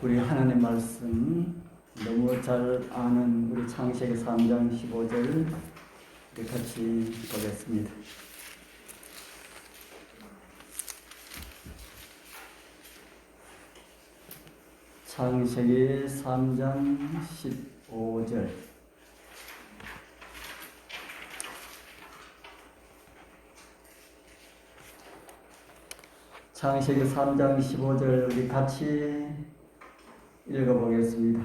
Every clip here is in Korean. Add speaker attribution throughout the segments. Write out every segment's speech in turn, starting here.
Speaker 1: 우리 하나님 말씀 너무 잘 아는 우리 창세기 3장 15절 우리 같이 보겠습니다. 창세기 3장 15절 창세기 3장 15절 우리 같이 읽어보겠습니다.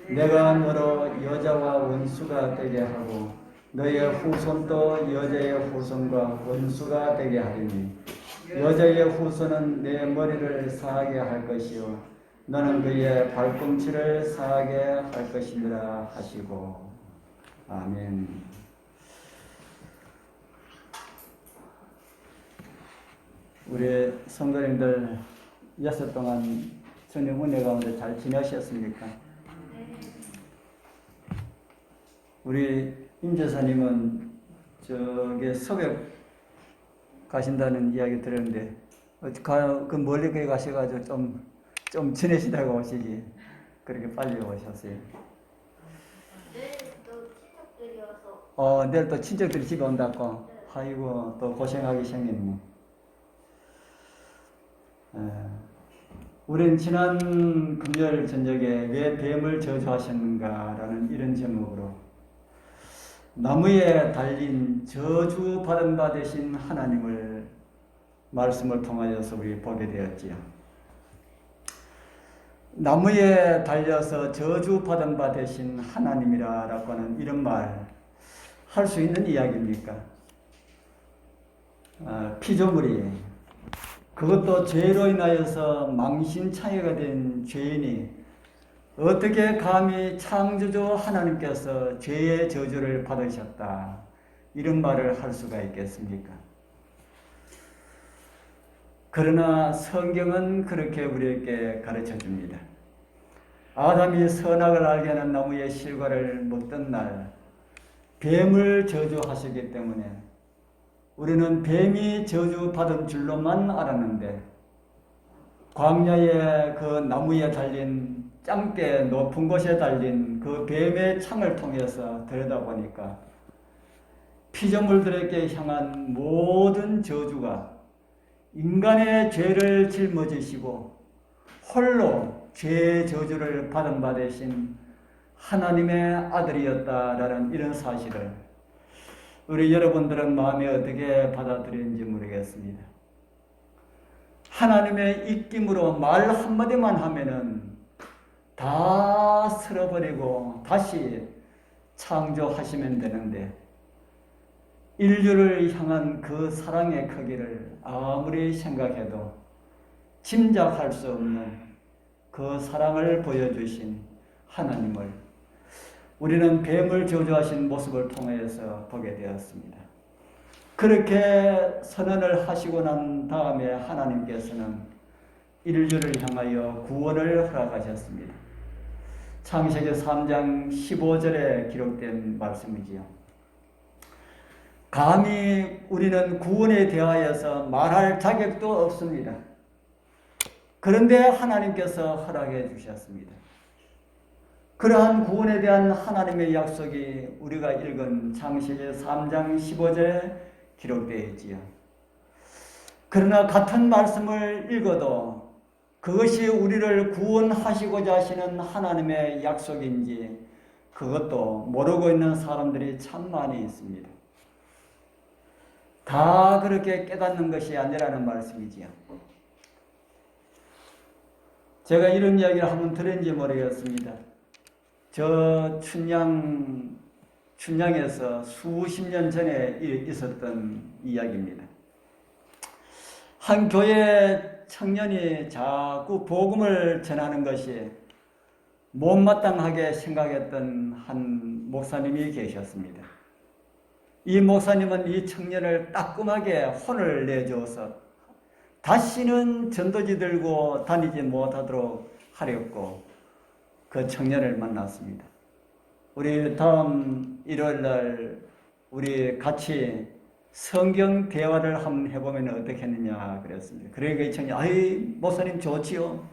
Speaker 1: 내가 너로 여자와 원수가 되게 하고 너의 후손도 여자의 후손과 원수가 되게 하리니 여자의 후손은 내 머리를 상하게 할 것이요 너는 그의 발꿈치를 상하게 할 것이니라 하시고. 아멘. 우리 성도님들 6일 동안 주님 은혜 가운데 잘 지내셨습니까? 우리 임재사님은 저기 서백 가신다는 이야기 들었는데 그 멀리 거기 가셔가지고 좀 지내시다가 오시지 그렇게 빨리 오셨어요.
Speaker 2: 내일 또 친척들이 와서.
Speaker 1: 내일 또 친척들이 집에 온다고?
Speaker 2: 네.
Speaker 1: 아이고 또 고생하기 생겼네. 우린 지난 금요일 저녁에 왜 뱀을 저주하셨는가라는 이런 제목으로 나무에 달린 저주받은 바 되신 하나님을 말씀을 통하여서 우리 보게 되었지요. 나무에 달려서 저주받은 바 되신 하나님이라고 하는 이런 말 할 수 있는 이야기입니까? 피조물이 그것도 죄로 인하여서 망신창회가 된 죄인이 어떻게 감히 창조주 하나님께서 죄의 저주를 받으셨다 이런 말을 할 수가 있겠습니까? 그러나 성경은 그렇게 우리에게 가르쳐 줍니다. 아담이 선악을 알게 하는 나무의 실과를 먹던 날 뱀을 저주하시기 때문에 우리는 뱀이 저주받은 줄로만 알았는데 광야의 그 나무에 달린 짱대 높은 곳에 달린 그 뱀의 창을 통해서 들여다보니까 피조물들에게 향한 모든 저주가 인간의 죄를 짊어지시고 홀로 죄의 저주를 받은 바 되신 하나님의 아들이었다라는 이런 사실을 우리 여러분들은 마음에 어떻게 받아들이는지 모르겠습니다. 하나님의 입김으로 말 한마디만 하면은 다 쓸어버리고 다시 창조하시면 되는데 인류를 향한 그 사랑의 크기를 아무리 생각해도 짐작할 수 없는 그 사랑을 보여주신 하나님을 우리는 뱀을 저주하신 모습을 통해서 보게 되었습니다. 그렇게 선언을 하시고 난 다음에 하나님께서는 인류를 향하여 구원을 허락하셨습니다. 창세기 3장 15절에 기록된 말씀이지요. 감히 우리는 구원에 대하여서 말할 자격도 없습니다. 그런데 하나님께서 허락해 주셨습니다. 그러한 구원에 대한 하나님의 약속이 우리가 읽은 창세기 3장 15절에 기록되어 있지요. 그러나 같은 말씀을 읽어도 그것이 우리를 구원하시고자 하시는 하나님의 약속인지 그것도 모르고 있는 사람들이 참 많이 있습니다. 다 그렇게 깨닫는 것이 아니라는 말씀이지요. 제가 이런 이야기를 한번 들은지 모르겠습니다. 저 춘향에서 수십 년 전에 있었던 이야기입니다. 한 교회 청년이 자꾸 복음을 전하는 것이 못마땅하게 생각했던 한 목사님이 계셨습니다. 이 목사님은 이 청년을 따끔하게 혼을 내주어서 다시는 전도지 들고 다니지 못하도록 하렸고 그 청년을 만났습니다. 우리 다음 일요일 날 우리 같이 성경 대화를 한번 해보면 어떻겠느냐 그랬습니다. 그러니까 이 청년, 아이 목사님 좋지요.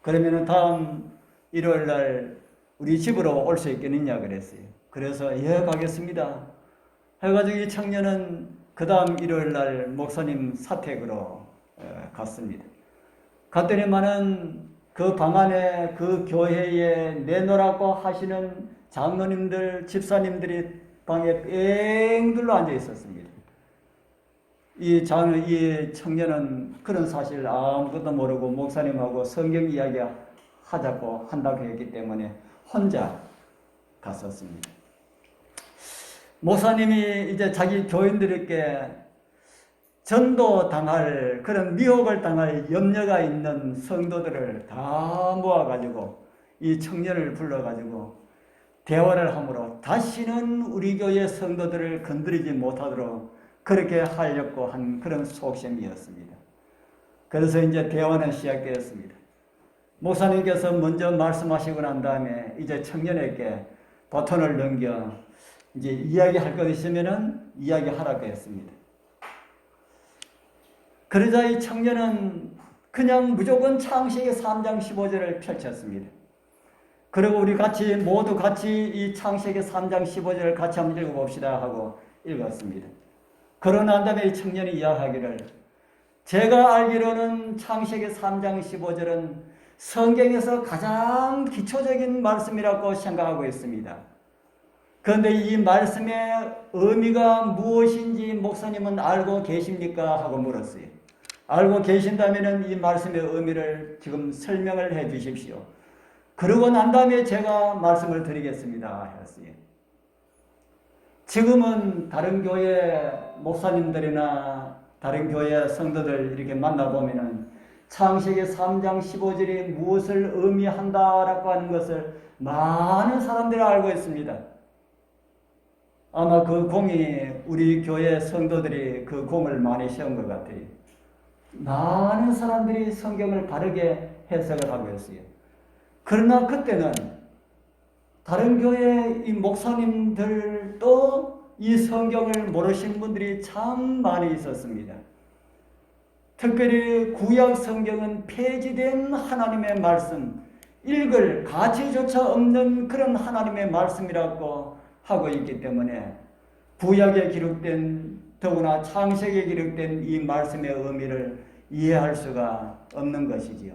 Speaker 1: 그러면은 다음 일요일 날 우리 집으로 올 수 있겠느냐 그랬어요. 그래서 예 가겠습니다. 해가지고 이 청년은 그 다음 일요일 날 목사님 사택으로 갔습니다. 갔더니만은 그 방 안에 그 교회에 내놓으라고 하시는 장로님들, 집사님들이 방에 뺑둘러 앉아 있었습니다. 이 청년은 그런 사실 아무것도 모르고 목사님하고 성경 이야기 하자고 한다고 했기 때문에 혼자 갔었습니다. 목사님이 이제 자기 교인들에게 전도 당할 그런 미혹을 당할 염려가 있는 성도들을 다 모아가지고 이 청년을 불러가지고 대화를 함으로 다시는 우리 교회 성도들을 건드리지 못하도록 그렇게 하려고 한 그런 속셈이었습니다. 그래서 이제 대화는 시작되었습니다. 목사님께서 먼저 말씀하시고 난 다음에 이제 청년에게 바톤을 넘겨 이제 이야기할 것 있으면은 이야기하라고 했습니다. 그러자 이 청년은 그냥 무조건 창세기 3장 15절을 펼쳤습니다. 그리고 우리 모두 같이 이 창세기 3장 15절을 같이 한번 읽어봅시다 하고 읽었습니다. 그러고 난 다음에 이 청년이 이야기하기를, 제가 알기로는 창세기 3장 15절은 성경에서 가장 기초적인 말씀이라고 생각하고 있습니다. 그런데 이 말씀의 의미가 무엇인지 목사님은 알고 계십니까? 하고 물었어요. 알고 계신다면 이 말씀의 의미를 지금 설명을 해 주십시오. 그러고 난 다음에 제가 말씀을 드리겠습니다 했어요. 지금은 다른 교회 목사님들이나 다른 교회 성도들 이렇게 만나보면은 창세기 3장 15절이 무엇을 의미한다라고 하는 것을 많은 사람들이 알고 있습니다. 아마 그 공이 우리 교회 성도들이 그 공을 많이 세운 것 같아요. 많은 사람들이 성경을 바르게 해석을 하고 있어요. 그러나 그때는 다른 교회 이 목사님들도 이 성경을 모르시는 분들이 참 많이 있었습니다. 특별히 구약 성경은 폐지된 하나님의 말씀, 읽을 가치조차 없는 그런 하나님의 말씀이라고 하고 있기 때문에 구약에 기록된, 더구나 창세기에 기록된 이 말씀의 의미를 이해할 수가 없는 것이지요.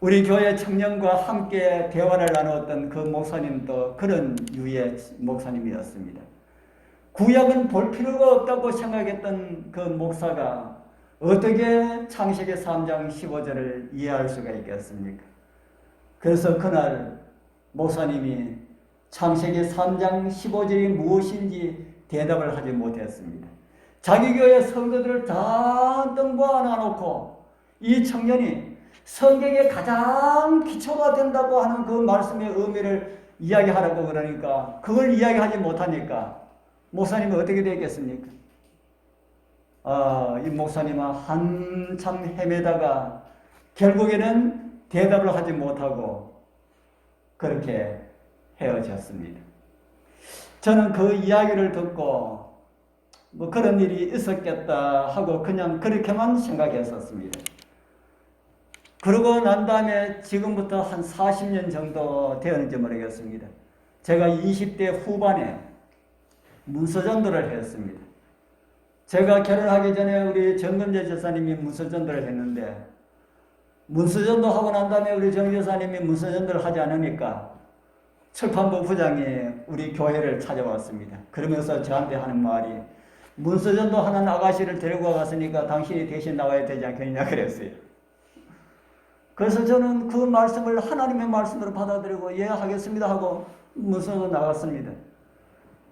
Speaker 1: 우리 교회 청년과 함께 대화를 나누었던 그 목사님도 그런 유의 목사님이었습니다. 구약은 볼 필요가 없다고 생각했던 그 목사가 어떻게 창세기 3장 15절을 이해할 수가 있겠습니까? 그래서 그날 목사님이 창세기 3장 15절이 무엇인지 대답을 하지 못했습니다. 자기 교회 성도들을 잔뜩 모아놔놓고 이 청년이 성경의 가장 기초가 된다고 하는 그 말씀의 의미를 이야기하라고 그러니까 그걸 이야기하지 못하니까 목사님은 어떻게 되겠습니까? 이 목사님은 한참 헤매다가 결국에는 대답을 하지 못하고 그렇게 헤어졌습니다. 저는 그 이야기를 듣고 뭐 그런 일이 있었겠다 하고 그냥 그렇게만 생각했었습니다. 그러고 난 다음에 지금부터 한 40년 정도 되었는지 모르겠습니다. 제가 20대 후반에 문서전도를 했습니다. 제가 결혼하기 전에 우리 정금재 전사님이 문서전도를 했는데 문서전도 하고 난 다음에 우리 정 전사님이 문서전도를 하지 않으니까 출판부 부장이 우리 교회를 찾아왔습니다. 그러면서 저한테 하는 말이 문서전도 하는 아가씨를 데리고 갔으니까 당신이 대신 나와야 되지 않겠냐 그랬어요. 그래서 저는 그 말씀을 하나님의 말씀으로 받아들이고 예 하겠습니다 하고 문서로 나갔습니다.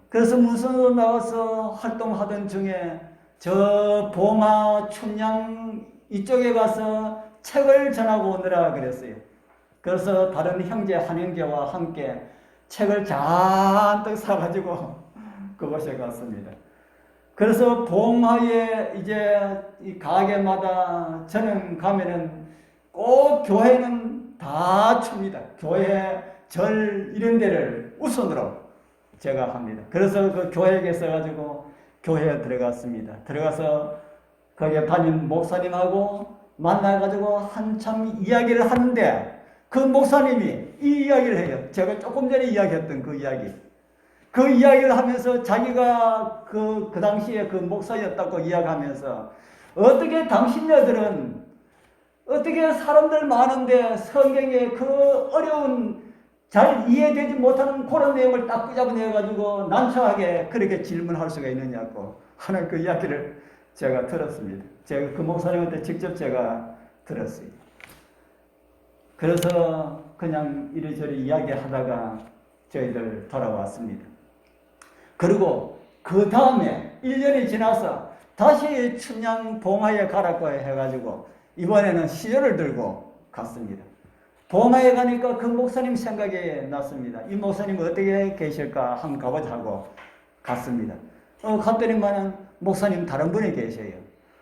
Speaker 1: 그래서 문서로 나와서 활동하던 중에 저 봉화, 춘양 이쪽에 가서 책을 전하고 오느라 그랬어요. 그래서 다른 형제 한 형제와 함께 책을 잔뜩 사가지고 그곳에 갔습니다. 그래서 봉화에 이제 이 가게마다 저는 가면은 꼭 교회는 다 춥니다. 교회, 절 이런 데를 우선으로 제가 합니다. 그래서 그 교회에 써가지고 교회에 들어갔습니다. 들어가서 거기에 담임 목사님하고 만나가지고 한참 이야기를 하는데 그 목사님이 이 이야기를 해요. 제가 조금 전에 이야기했던 그 이야기. 그 이야기를 하면서 자기가 그 당시에 그 목사였다고 이야기하면서 어떻게 당신네들은 어떻게 사람들 많은데 성경의 그 어려운 잘 이해되지 못하는 그런 내용을 딱 끄잡아내가지고 난처하게 그렇게 질문할 수가 있느냐고 하는 그 이야기를 제가 들었습니다. 제가 그 목사님한테 직접 제가 들었어요. 그래서 그냥 이리저리 이야기하다가 저희들 돌아왔습니다. 그리고 그 다음에 1년이 지나서 다시 춘향 봉화에 가라고 해가지고 이번에는 시조를 들고 갔습니다. 봉화에 가니까 그 목사님 생각이 났습니다. 이 목사님 어떻게 계실까 한번 가보자 하고 갔습니다. 갔더니만은 목사님 다른 분이 계셔요.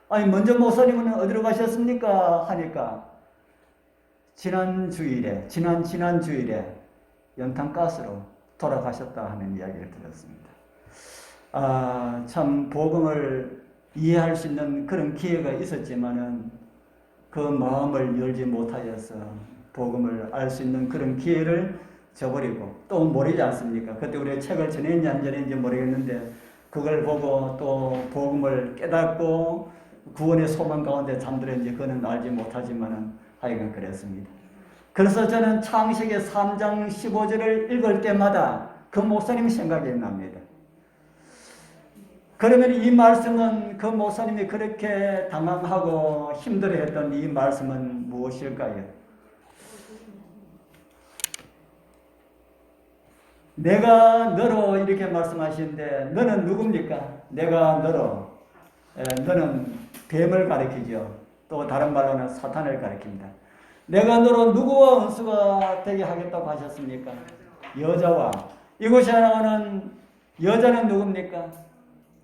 Speaker 1: 아니 먼저 목사님은 어디로 가셨습니까? 하니까 지난 주일에 연탄가스로 돌아가셨다 하는 이야기를 들었습니다. 참 복음을 이해할 수 있는 그런 기회가 있었지만은 그 마음을 열지 못하여서 복음을 알 수 있는 그런 기회를 저버리고 또 모르지 않습니까? 그때 우리가 책을 전했는지 안 전했는지 모르겠는데 그걸 보고 또 복음을 깨닫고 구원의 소망 가운데 잠들었는지 그거는 알지 못하지만은 하여간 그랬습니다. 그래서 저는 창세기 3장 15절을 읽을 때마다 그 목사님 생각이 납니다. 그러면 이 말씀은 그 목사님이 그렇게 당황하고 힘들어했던 이 말씀은 무엇일까요? 내가 너로 이렇게 말씀하시는데 너는 누굽니까? 내가 너로 너는 뱀을 가리키죠. 또 다른 말로는 사탄을 가리킵니다. 내가 너로 누구와 원수가 되게 하겠다고 하셨습니까? 여자와. 이곳에 나오는 여자는 누굽니까?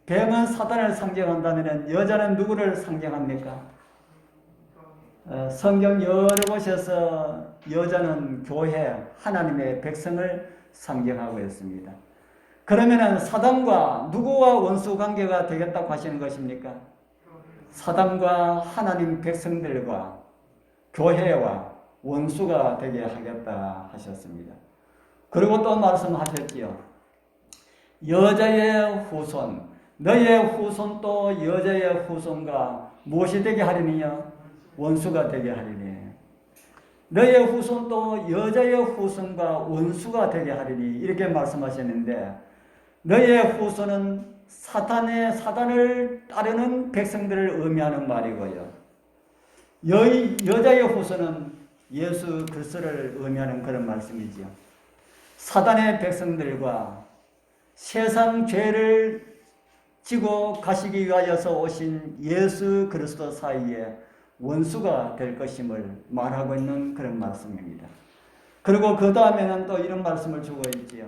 Speaker 1: 뱀은 사탄을 상징한다면 여자는 누구를 상징합니까? 성경 여러 곳에서 여자는 교회, 하나님의 백성을 상징하고 있습니다. 그러면은 사단과 누구와 원수 관계가 되겠다고 하시는 것입니까? 사단과 하나님 백성들과 교회와 원수가 되게 하겠다 하셨습니다. 그리고 또 말씀하셨지요. 여자의 후손, 너의 후손도 여자의 후손과 무엇이 되게 하리니요? 원수가 되게 하리니. 너의 후손도 여자의 후손과 원수가 되게 하리니. 이렇게 말씀하셨는데 너의 후손은 사단을 따르는 백성들을 의미하는 말이고요. 여자의 후손은 예수 그리스도를 의미하는 그런 말씀이지요. 사단의 백성들과 세상 죄를 지고 가시기 위하여서 오신 예수 그리스도 사이에 원수가 될 것임을 말하고 있는 그런 말씀입니다. 그리고 그 다음에는 또 이런 말씀을 주고 있지요.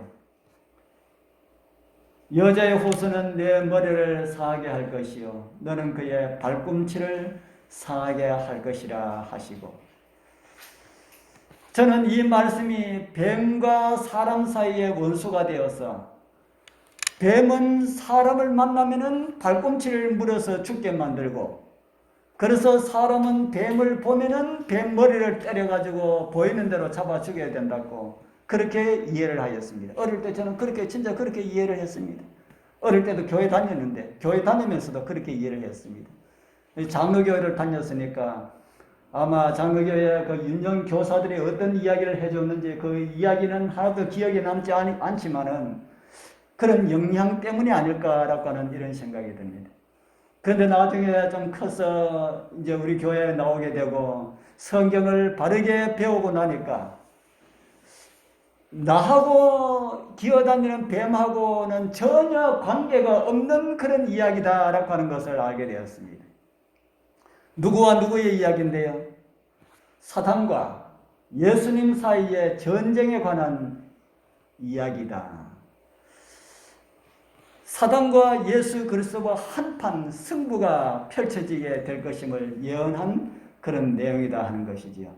Speaker 1: 여자의 후손은 내 머리를 상하게 할 것이요 너는 그의 발꿈치를 상하게 할 것이라 하시고, 저는 이 말씀이 뱀과 사람 사이의 원수가 되어서 뱀은 사람을 만나면은 발꿈치를 물어서 죽게 만들고, 그래서 사람은 뱀을 보면은 뱀 머리를 때려가지고 보이는 대로 잡아 죽여야 된다고 그렇게 이해를 하였습니다. 어릴 때 저는 진짜 그렇게 이해를 했습니다. 어릴 때도 교회 다녔는데 교회 다니면서도 그렇게 이해를 했습니다. 장로교회를 다녔으니까 아마 장로교회 그 윤영 교사들이 어떤 이야기를 해줬는지 그 이야기는 하나도 기억에 남지 않지만은 그런 영향 때문이 아닐까라고 하는 이런 생각이 듭니다. 그런데 나중에 좀 커서 이제 우리 교회에 나오게 되고 성경을 바르게 배우고 나니까 나하고 기어다니는 뱀하고는 전혀 관계가 없는 그런 이야기다라고 하는 것을 알게 되었습니다. 누구와 누구의 이야기인데요? 사탄과 예수님 사이의 전쟁에 관한 이야기다. 사단과 예수 그리스도와 한판 승부가 펼쳐지게 될 것임을 예언한 그런 내용이다 하는 것이지요.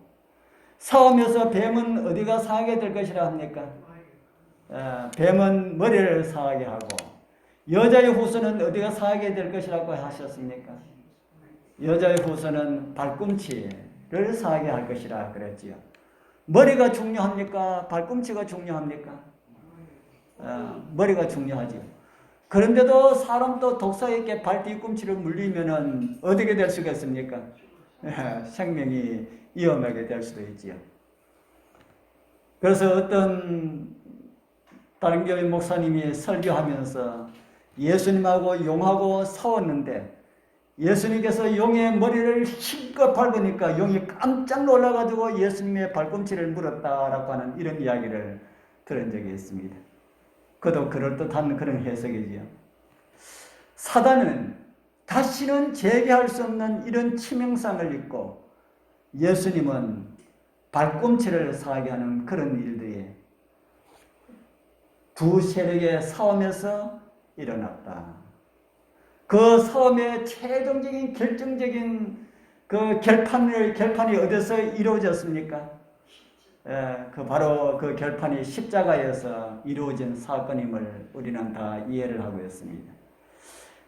Speaker 1: 싸움에서 뱀은 어디가 상하게 될 것이라 합니까? 뱀은 머리를 상하게 하고 여자의 후손은 어디가 상하게 될 것이라고 하셨습니까? 여자의 후손은 발꿈치를 상하게 할 것이라 그랬지요. 머리가 중요합니까? 발꿈치가 중요합니까? 머리가 중요하죠. 그런데도 사람도 독사에게 발 뒤꿈치를 물리면은 어떻게 될 수가 있습니까? 생명이 위험하게 될 수도 있지요. 그래서 어떤 다른 교회 목사님이 설교하면서 예수님하고 용하고 싸웠는데 예수님께서 용의 머리를 힘껏 밟으니까 용이 깜짝 놀라가지고 예수님의 발꿈치를 물었다라고 하는 이런 이야기를 들은 적이 있습니다. 그것도 그럴듯한 그런 해석이지요. 사단은 다시는 재개할 수 없는 이런 치명상을 입고 예수님은 발꿈치를 상하게 하는 그런 일들이 두 세력의 싸움에서 일어났다. 그 싸움의 최종적인 결정적인 그 결판이 어디서 이루어졌습니까? 바로 그 결판이 십자가에서 이루어진 사건임을 우리는 다 이해를 하고 있습니다.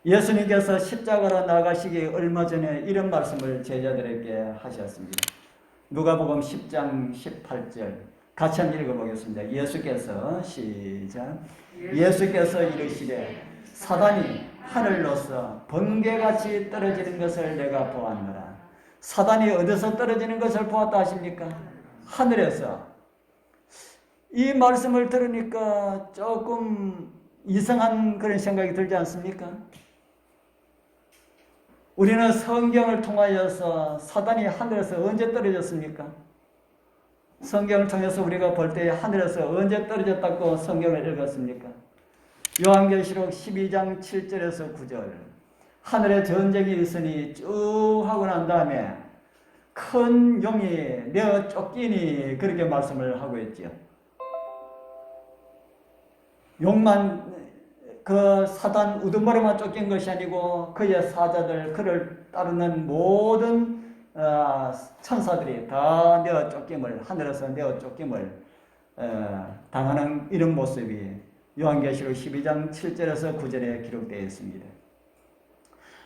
Speaker 1: 예수님께서 십자가로 나가시기 얼마 전에 이런 말씀을 제자들에게 하셨습니다. 누가복음 10장 18절 같이 한번 읽어보겠습니다. 예수께서 시작. 예수께서 이르시되 사단이 하늘로서 번개같이 떨어지는 것을 내가 보았노라. 사단이 어디서 떨어지는 것을 보았다 하십니까? 하늘에서. 이 말씀을 들으니까 조금 이상한 그런 생각이 들지 않습니까? 우리는 성경을 통하여서 사단이 하늘에서 언제 떨어졌습니까? 성경을 통해서 우리가 볼 때 하늘에서 언제 떨어졌다고 성경을 읽었습니까? 요한계시록 12장 7절에서 9절 하늘에 전쟁이 있으니 쭉 하고 난 다음에 큰 용이 내어 쫓기니 그렇게 말씀을 하고 있지요. 용만 그 사단 우두머리만 쫓긴 것이 아니고 그의 사자들 그를 따르는 모든 천사들이 다 내어 쫓김을 하늘에서 내어 쫓김을 당하는 이런 모습이 요한계시록 12장 7절에서 9절에 기록되어 있습니다.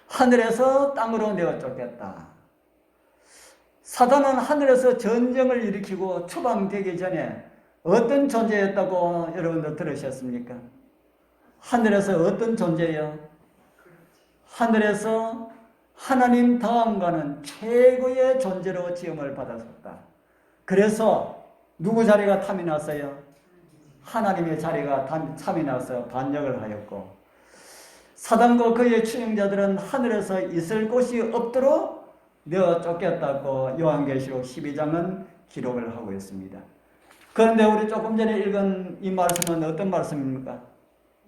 Speaker 1: 하늘에서 땅으로 내어 쫓겼다. 사단은 하늘에서 전쟁을 일으키고 추방되기 전에 어떤 존재였다고 여러분들 들으셨습니까? 하늘에서 어떤 존재예요? 하늘에서 하나님 다음과는 최고의 존재로 지음을 받았었다. 그래서 누구 자리가 탐이 났어요? 하나님의 자리가 탐이 나서 반역을 하였고 사단과 그의 추종자들은 하늘에서 있을 곳이 없도록 내어 쫓겼다고 요한계시록 12장은 기록을 하고 있습니다. 그런데 우리 조금 전에 읽은 이 말씀은 어떤 말씀입니까?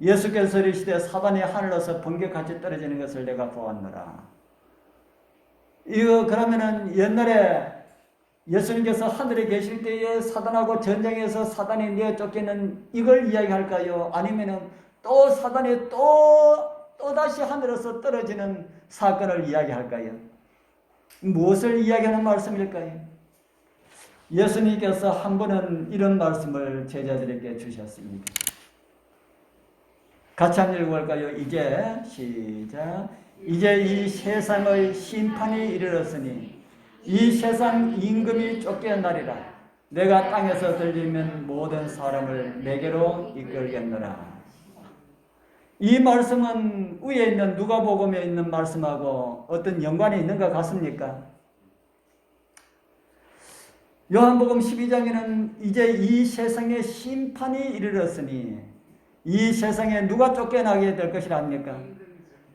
Speaker 1: 예수께서 이르시되 사단이 하늘에서 번개같이 떨어지는 것을 내가 보았노라. 이거 그러면은 옛날에 예수님께서 하늘에 계실 때에 사단하고 전쟁에서 사단이 내어 쫓기는 이걸 이야기할까요? 아니면은 또 사단이 또다시 하늘에서 떨어지는 사건을 이야기할까요? 무엇을 이야기하는 말씀일까요? 예수님께서 한 번은 이런 말씀을 제자들에게 주셨습니다. 같이 한번 읽어볼까요? 이제 시작. 이제 이 세상의 심판이 이르렀으니 이 세상 임금이 쫓겨나리라. 내가 땅에서 들리면 모든 사람을 내게로 이끌겠노라. 이 말씀은 위에 있는 누가복음에 있는 말씀하고 어떤 연관이 있는 것 같습니까? 요한복음 12장에는 이제 이 세상에 심판이 이르렀으니 이 세상에 누가 쫓겨나게 될 것이랍니까?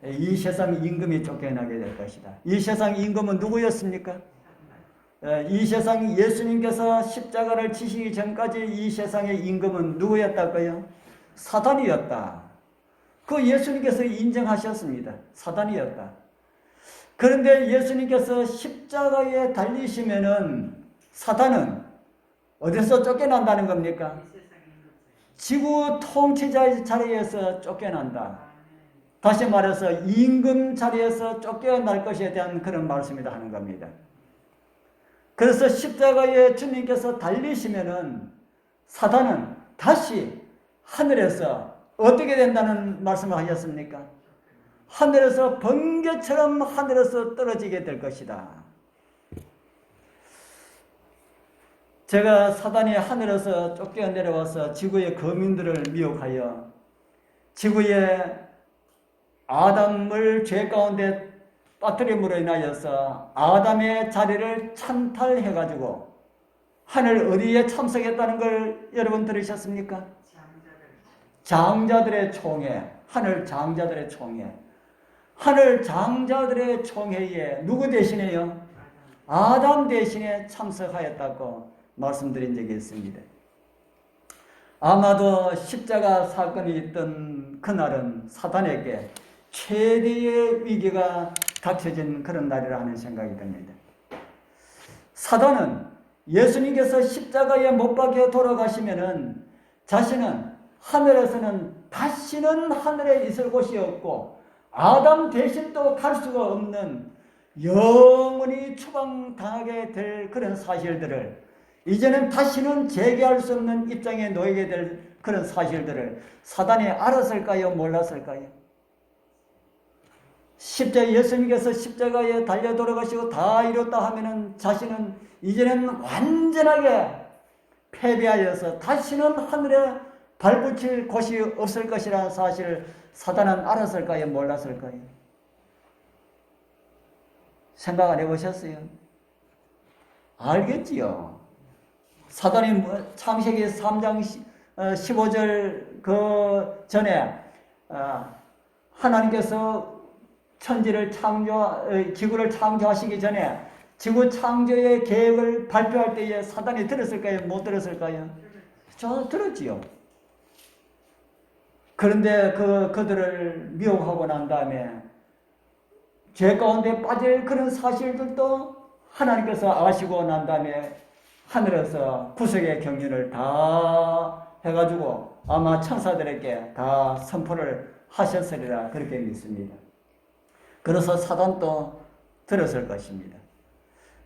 Speaker 1: 이 세상 임금이 쫓겨나게 될 것이다. 이 세상 임금은 누구였습니까? 이 세상 예수님께서 십자가를 지시기 전까지 이 세상의 임금은 누구였다고요? 사단이었다. 그 예수님께서 인정하셨습니다. 사단이었다. 그런데 예수님께서 십자가에 달리시면은 사단은 어디서 쫓겨난다는 겁니까? 지구 통치자의 자리에서 쫓겨난다. 다시 말해서 임금 자리에서 쫓겨날 것에 대한 그런 말씀이다 하는 겁니다. 그래서 십자가에 주님께서 달리시면은 사단은 다시 하늘에서 어떻게 된다는 말씀을 하셨습니까? 하늘에서 번개처럼 하늘에서 떨어지게 될 것이다. 제가 사단이 하늘에서 쫓겨 내려와서 지구의 거민들을 미혹하여 지구의 아담을 죄 가운데 빠뜨림으로 인하여서 아담의 자리를 찬탈해가지고 하늘 어디에 참석했다는 걸 여러분 들으셨습니까? 장자들의 총회, 하늘 장자들의 총회. 하늘 장자들의 총회에 누구 대신에요? 아담 대신에 참석하였다고 말씀드린 적이 있습니다. 아마도 십자가 사건이 있던 그날은 사단에게 최대의 위기가 닥쳐진 그런 날이라 하는 생각이 듭니다. 사단은 예수님께서 십자가에 못 박혀 돌아가시면은 자신은 하늘에서는 다시는 하늘에 있을 곳이 없고 아담 대신 또 갈 수가 없는 영원히 추방당하게 될 그런 사실들을 이제는 다시는 재개할 수 없는 입장에 놓이게 될 그런 사실들을 사단이 알았을까요? 몰랐을까요? 예수님께서 십자가에 달려 돌아가시고 다 이뤘다 하면은 자신은 이제는 완전하게 패배하여서 다시는 하늘에 발붙일 곳이 없을 것이라는 사실을 사단은 알았을까요? 몰랐을까요? 생각 안 해보셨어요? 알겠지요. 사단이 창세기 3장 15절 그 전에 하나님께서 천지를 지구를 창조하시기 전에 지구 창조의 계획을 발표할 때에 사단이 들었을까요? 못 들었을까요? 저 들었지요. 그런데 그들을 미혹하고 난 다음에 죄 가운데 빠질 그런 사실들도 하나님께서 아시고 난 다음에 하늘에서 구속의 경륜을 다 해가지고 아마 천사들에게 다 선포를 하셨으리라 그렇게 믿습니다. 그래서 사단도 들었을 것입니다.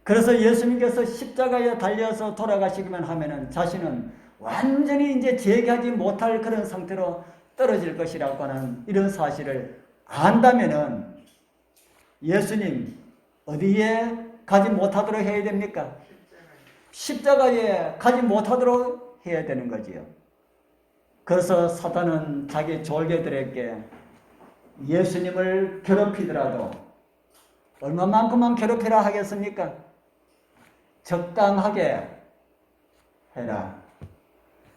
Speaker 1: 그래서 예수님께서 십자가에 달려서 돌아가시기만 하면은 자신은 완전히 이제 재개하지 못할 그런 상태로 떨어질 것이라고 하는 이런 사실을 안다면은 예수님 어디에 가지 못하도록 해야 됩니까? 십자가에 가지 못하도록 해야 되는 거지요. 그래서 사단은 자기 졸개들에게 예수님을 괴롭히더라도 얼마만큼만 괴롭히라 하겠습니까? 적당하게 해라.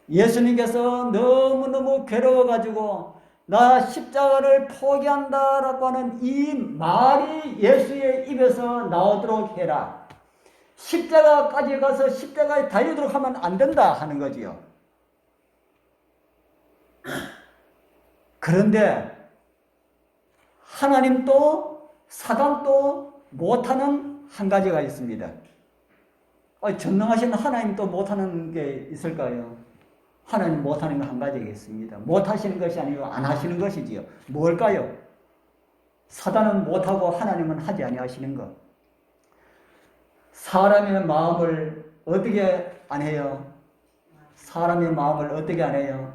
Speaker 1: 예수님께서 너무너무 괴로워가지고 나 십자가를 포기한다라고 하는 이 말이 예수의 입에서 나오도록 해라. 십자가까지 가서 십자가에 달리도록 하면 안 된다 하는 거지요. 그런데 하나님도 사단도 못하는 한 가지가 있습니다. 전능하신 하나님도 못하는 게 있을까요? 하나님 못하는 거 한 가지가 있습니다. 못하시는 것이 아니고 안 하시는 것이지요. 뭘까요? 사단은 못하고 하나님은 하지 아니하시는 것. 사람의 마음을 어떻게 안 해요? 사람의 마음을 어떻게 안 해요?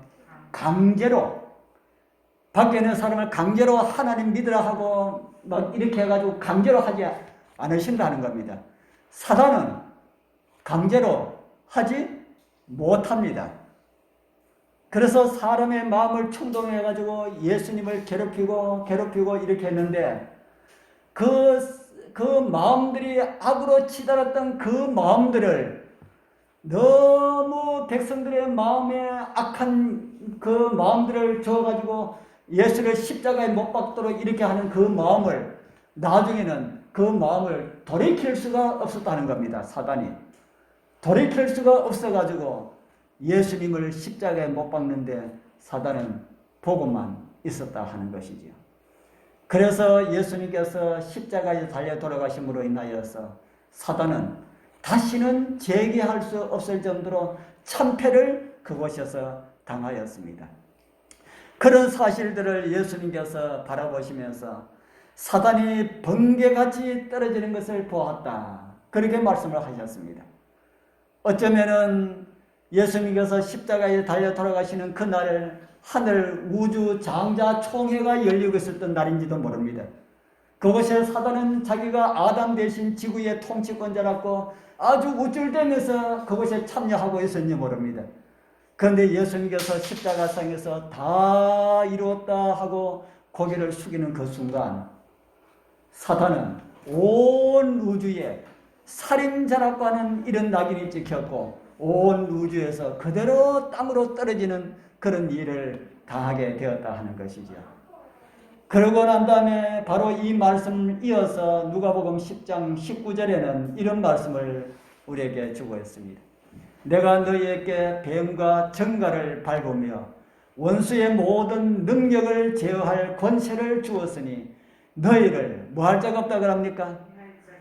Speaker 1: 강제로. 밖에 있는 사람을 강제로 하나님 믿으라 하고 막 이렇게 해가지고 강제로 하지 않으신다는 겁니다. 사단은 강제로 하지 못합니다. 그래서 사람의 마음을 충동해가지고 예수님을 괴롭히고 이렇게 했는데 그 마음들이 악으로 치달았던 그 마음들을 너무 백성들의 마음에 악한 그 마음들을 줘가지고 예수를 십자가에 못 박도록 이렇게 하는 그 마음을 나중에는 그 마음을 돌이킬 수가 없었다는 겁니다. 사단이. 돌이킬 수가 없어가지고 예수님을 십자가에 못 박는데 사단은 보고만 있었다 하는 것이지요. 그래서 예수님께서 십자가에 달려 돌아가심으로 인하여서 사단은 다시는 재개할 수 없을 정도로 참패를 그곳에서 당하였습니다. 그런 사실들을 예수님께서 바라보시면서 사단이 번개같이 떨어지는 것을 보았다. 그렇게 말씀을 하셨습니다. 어쩌면은 예수님께서 십자가에 달려 돌아가시는 그날 하늘 우주 장자 총회가 열리고 있었던 날인지도 모릅니다. 그곳에 사단은 자기가 아담 대신 지구의 통치권자라고 아주 우쭐대면서 그곳에 참여하고 있었는지 모릅니다. 그런데 예수님께서 십자가상에서 다 이루었다 하고 고개를 숙이는 그 순간 사단은 온 우주에 살인자라고 하는 이런 낙인이 찍혔고 온 우주에서 그대로 땅으로 떨어지는 그런 일을 당하게 되었다 하는 것이죠. 그러고 난 다음에 바로 이 말씀을 이어서 누가복음 10장 19절에는 이런 말씀을 우리에게 주고 있습니다. 내가 너희에게 뱀과 정갈을 밟으며 원수의 모든 능력을 제어할 권세를 주었으니 너희를 뭐 할 자가 없다 그럽니까?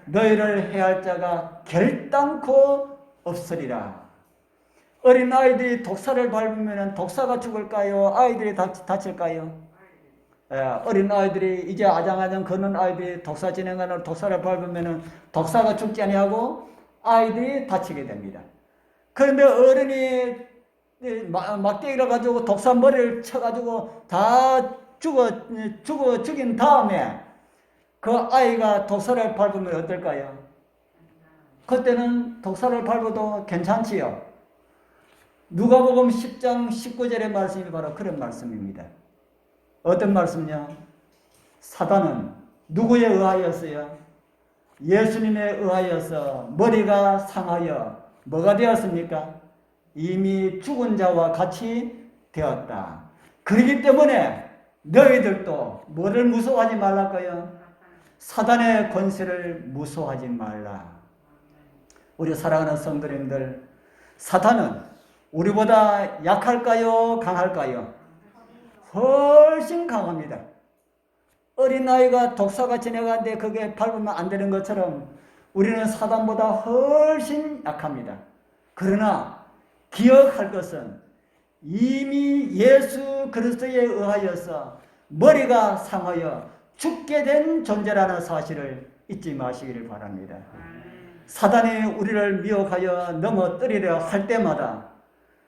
Speaker 1: 너희를 해할 자가 결단코 없으리라. 어린아이들이 독사를 밟으면 독사가 죽을까요? 아이들이 다칠까요? 어린아이들이 이제 아장아장 걷는 아이들이 독사 진행하는 독사를 밟으면 독사가 죽지 아니하고 아이들이 다치게 됩니다. 그런데 어른이 막대기를 가지고 독사 머리를 쳐가지고 다 죽인 다음에 그 아이가 독사를 밟으면 어떨까요? 그때는 독사를 밟아도 괜찮지요. 누가복음 10장 19절의 말씀이 바로 그런 말씀입니다. 어떤 말씀이냐? 사단은 누구에 의하여서요? 예수님에 의하여서 머리가 상하여 뭐가 되었습니까? 이미 죽은 자와 같이 되었다. 그렇기 때문에 너희들도 뭐를 무서워하지 말랄까요? 사단의 권세를 무서워하지 말라. 우리 사랑하는 성도님들, 사단은 우리보다 약할까요? 강할까요? 훨씬 강합니다. 어린아이가 독사가 지나가는데 그게 밟으면 안 되는 것처럼 우리는 사단보다 훨씬 약합니다. 그러나 기억할 것은 이미 예수 그리스도에 의하여서 머리가 상하여 죽게 된 존재라는 사실을 잊지 마시기를 바랍니다. 사단이 우리를 미혹하여 넘어뜨리려 할 때마다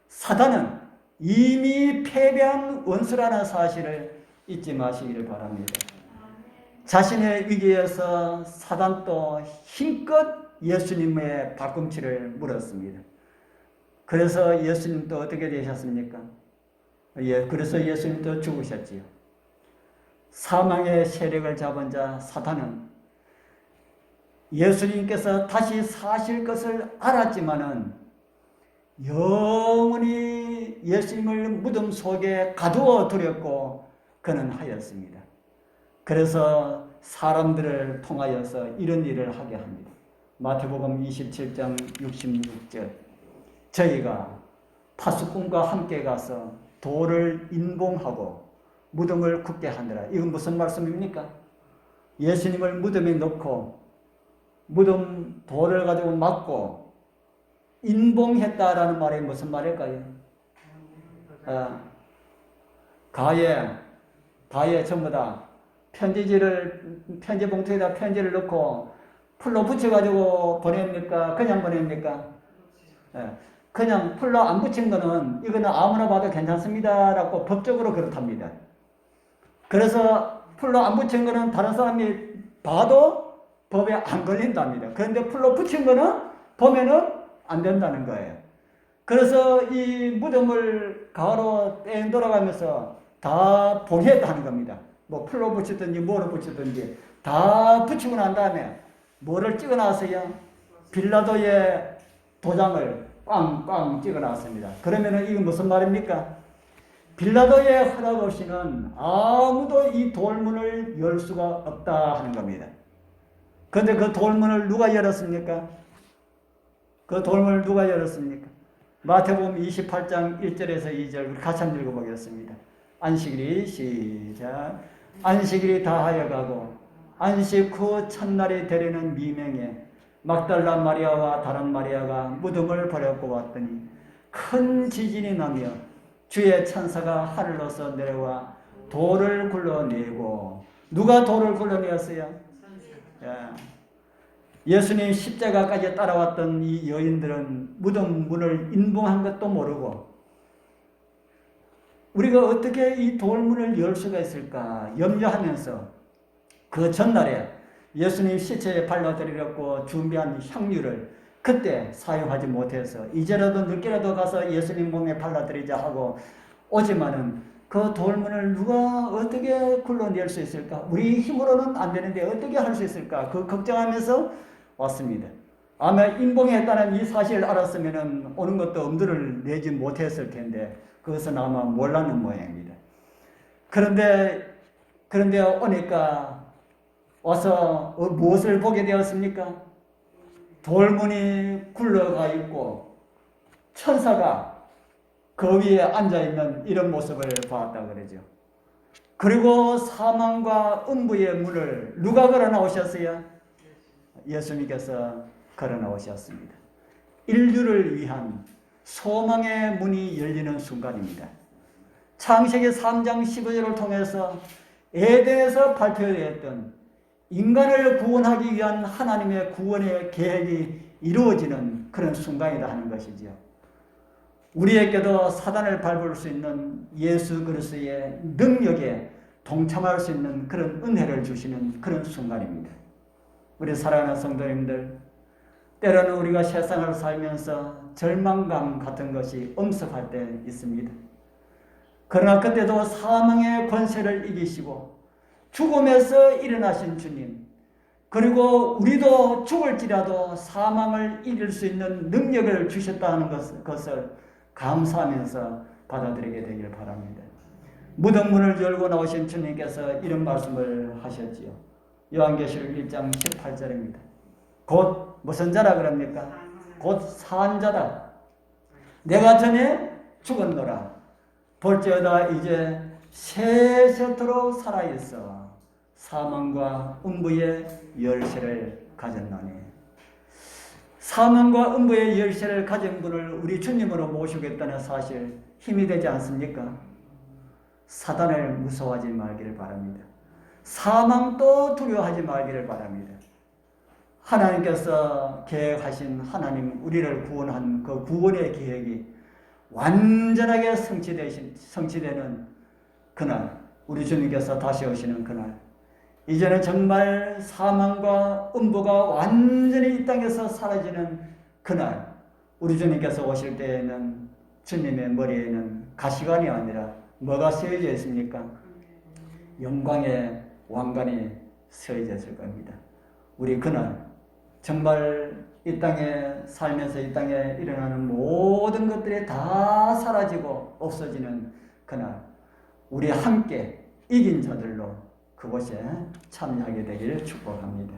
Speaker 1: 사단은 이미 패배한 원수라는 사실을 잊지 마시기를 바랍니다. 자신의 위기에서 사단도 힘껏 예수님의 발꿈치를 물었습니다. 그래서 예수님도 어떻게 되셨습니까? 그래서 예수님도 죽으셨지요. 사망의 세력을 잡은 자 사탄은 예수님께서 다시 사실 것을 알았지만은 영원히 예수님을 무덤 속에 가두어 두렸고 그는 하였습니다. 그래서 사람들을 통하여서 이런 일을 하게 합니다. 마태복음 27장 66절 저희가 파수꾼과 함께 가서 돌을 인봉하고 무덤을 굳게 하느라. 이건 무슨 말씀입니까? 예수님을 무덤에 넣고 무덤 돌을 가지고 막고 인봉했다라는 말이 무슨 말일까요? 가에 전부 다 편지 봉투에다 편지를 넣고 풀로 붙여가지고 보냅니까? 그냥 보냅니까? 그냥 풀로 안 붙인 거는 이거는 아무나 봐도 괜찮습니다라고 법적으로 그렇답니다. 그래서 풀로 안 붙인 거는 다른 사람이 봐도 법에 안 걸린답니다. 그런데 풀로 붙인 거는 보면은 안 된다는 거예요. 그래서 이 무덤을 가로 뺑 돌아가면서 다 봉했다는 겁니다. 뭐 풀로 붙이든지 뭐로 붙이든지 다 붙이고 난 다음에 뭐를 찍어놨어요? 빌라도의 도장을 빵빵 찍어놨습니다. 그러면은 이건 무슨 말입니까? 빌라도의 허락 없이는 아무도 이 돌문을 열 수가 없다 하는 겁니다. 그런데 그 돌문을 누가 열었습니까? 그 돌문을 누가 열었습니까? 마태복음 28장 1절에서 2절 같이 한번 읽어보겠습니다. 안식일이 시작. 안식일이 다하여 가고 안식 후 첫날이 되려는 미명에 막달라 마리아와 다른 마리아가 무덤을 버렸고 왔더니 큰 지진이 나며 주의 천사가 하늘로서 내려와 돌을 굴러내고 누가 돌을 굴러내었어요? 예수님 십자가까지 따라왔던 이 여인들은 무덤 문을 인봉한 것도 모르고 우리가 어떻게 이 돌문을 열 수가 있을까 염려하면서 그 전날에 예수님 시체에 발라드리려고 준비한 향유를 그때 사용하지 못해서 이제라도 늦게라도 가서 예수님 몸에 발라드리자 하고 오지만은 그 돌문을 누가 어떻게 굴러낼 수 있을까? 우리 힘으로는 안 되는데 어떻게 할 수 있을까? 그 걱정하면서 왔습니다. 아마 인봉했다는 이 사실을 알았으면 오는 것도 엄두를 내지 못했을 텐데 그것은 아마 몰랐는 모양입니다. 그런데 오니까 와서 무엇을 보게 되었습니까? 돌문이 굴러가 있고 천사가 그 위에 앉아있는 이런 모습을 보았다 그러죠. 그리고 사망과 음부의 문을 누가 걸어 나오셨어요? 예수님께서 걸어 나오셨습니다. 인류를 위한 소망의 문이 열리는 순간입니다. 창세기 3장 15절을 통해서 에덴에서 발표되었던 인간을 구원하기 위한 하나님의 구원의 계획이 이루어지는 그런 순간이다 하는 것이지요. 우리에게도 사단을 밟을 수 있는 예수 그리스도의 능력에 동참할 수 있는 그런 은혜를 주시는 그런 순간입니다. 우리 사랑하는 성도님들, 때로는 우리가 세상을 살면서 절망감 같은 것이 엄습할 때 있습니다. 그러나 그때도 사망의 권세를 이기시고 죽음에서 일어나신 주님, 그리고 우리도 죽을지라도 사망을 이길 수 있는 능력을 주셨다는 것을 감사하면서 받아들이게 되길 바랍니다. 무덤 문을 열고 나오신 주님께서 이런 말씀을 하셨지요. 요한계시록 1장 18절입니다. 곧 무슨 자라 그럽니까? 곧 산 자다. 내가 전에 죽었노라. 볼지어다 이제 세세토록 살아있어 사망과 음부의 열쇠를 가졌나니. 사망과 음부의 열쇠를 가진 분을 우리 주님으로 모시겠다는 사실 힘이 되지 않습니까? 사단을 무서워하지 말기를 바랍니다. 사망도 두려워하지 말기를 바랍니다. 하나님께서 계획하신 하나님 우리를 구원한 그 구원의 계획이 완전하게 성취되는 그날, 우리 주님께서 다시 오시는 그날, 이제는 정말 사망과 음부가 완전히 이 땅에서 사라지는 그날, 우리 주님께서 오실 때에는 주님의 머리에는 가시관이 아니라 뭐가 쓰여져 있습니까? 영광의 왕관이 쓰여져 있을 겁니다. 우리 그날 정말 이 땅에 살면서 이 땅에 일어나는 모든 것들이 다 사라지고 없어지는 그날, 우리 함께 이긴 자들로 그곳에 참여하게 되기를 축복합니다.